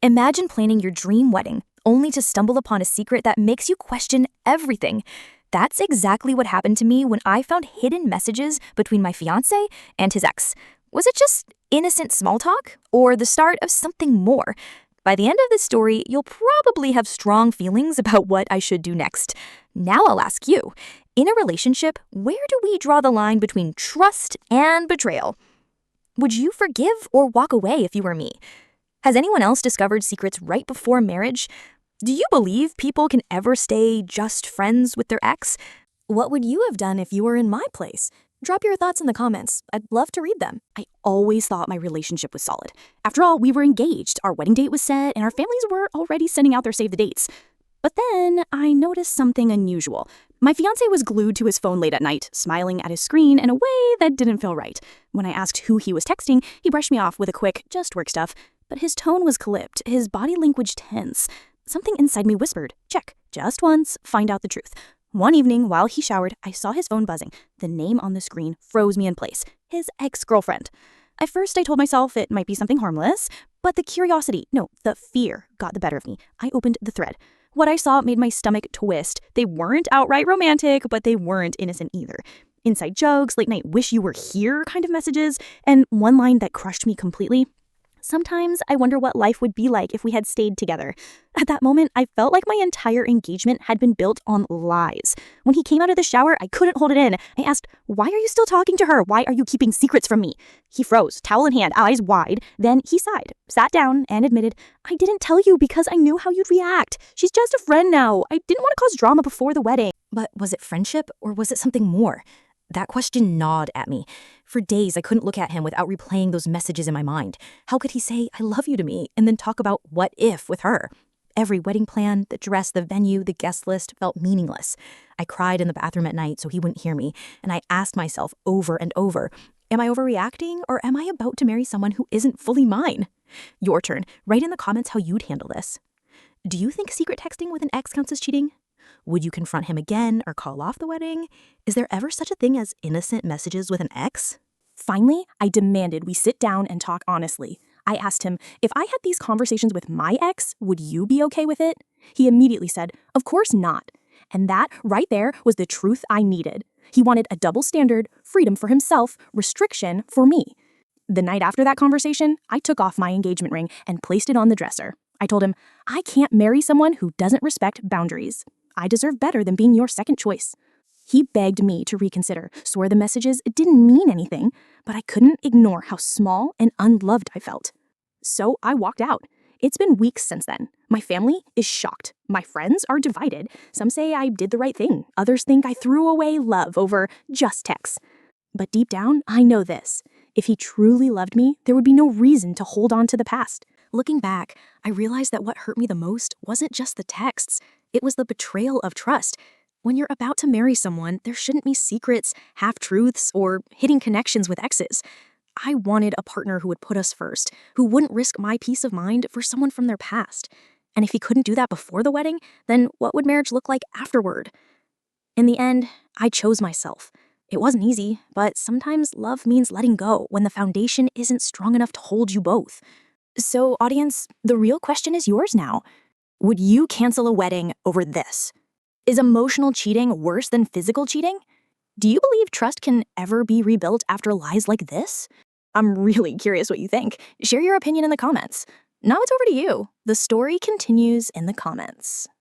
Imagine planning your dream wedding, only to stumble upon a secret that makes you question everything. That's exactly what happened to me when I found hidden messages between my fiancé and his ex. Was it just innocent small talk, or the start of something more? By the end of this story, you'll probably have strong feelings about what I should do next. Now I'll ask you, in a relationship, where do we draw the line between trust and betrayal? Would you forgive or walk away if you were me? Has anyone else discovered secrets right before marriage? Do you believe people can ever stay just friends with their ex? What would you have done if you were in my place? Drop your thoughts in the comments. I'd love to read them. I always thought my relationship was solid. After all, we were engaged, our wedding date was set, and our families were already sending out their save the dates. But then I noticed something unusual. My fiancé was glued to his phone late at night, smiling at his screen in a way that didn't feel right. When I asked who he was texting, he brushed me off with a quick, just work stuff. But his tone was clipped, his body language tense. Something inside me whispered, check, just once, find out the truth. One evening, while he showered, I saw his phone buzzing. The name on the screen froze me in place. His ex-girlfriend. At first, I told myself it might be something harmless, but the fear got the better of me. I opened the thread. What I saw made my stomach twist. They weren't outright romantic, but they weren't innocent either. Inside jokes, late-night wish you were here kind of messages, and one line that crushed me completely. Sometimes I wonder what life would be like if we had stayed together. At that moment, I felt like my entire engagement had been built on lies. When he came out of the shower, I couldn't hold it in. I asked, why are you still talking to her? Why are you keeping secrets from me? He froze, towel in hand, eyes wide. Then he sighed, sat down, and admitted, I didn't tell you because I knew how you'd react. She's just a friend now. I didn't want to cause drama before the wedding. But was it friendship or was it something more? That question gnawed at me. For days, I couldn't look at him without replaying those messages in my mind. How could he say, I love you to me, and then talk about what if with her? Every wedding plan, the dress, the venue, the guest list felt meaningless. I cried in the bathroom at night so he wouldn't hear me, and I asked myself over and over, am I overreacting, or am I about to marry someone who isn't fully mine? Your turn. Write in the comments how you'd handle this. Do you think secret texting with an ex counts as cheating? Would you confront him again or call off the wedding? Is there ever such a thing as innocent messages with an ex? Finally, I demanded we sit down and talk honestly. I asked him, if I had these conversations with my ex, would you be okay with it? He immediately said, of course not. And that, right there, was the truth I needed. He wanted a double standard, freedom for himself, restriction for me. The night after that conversation, I took off my engagement ring and placed it on the dresser. I told him, I can't marry someone who doesn't respect boundaries. I deserve better than being your second choice. He begged me to reconsider, swore the messages didn't mean anything, but I couldn't ignore how small and unloved I felt. So I walked out. It's been weeks since then. My family is shocked. My friends are divided. Some say I did the right thing. Others think I threw away love over just texts. But deep down, I know this. If he truly loved me, there would be no reason to hold on to the past. Looking back, I realized that what hurt me the most wasn't just the texts. It was the betrayal of trust. When you're about to marry someone, there shouldn't be secrets, half-truths, or hidden connections with exes. I wanted a partner who would put us first, who wouldn't risk my peace of mind for someone from their past. And if he couldn't do that before the wedding, then what would marriage look like afterward? In the end, I chose myself. It wasn't easy, but sometimes love means letting go when the foundation isn't strong enough to hold you both. So, audience, the real question is yours now. Would you cancel a wedding over this? Is emotional cheating worse than physical cheating? Do you believe trust can ever be rebuilt after lies like this? I'm really curious what you think. Share your opinion in the comments. Now it's over to you. The story continues in the comments.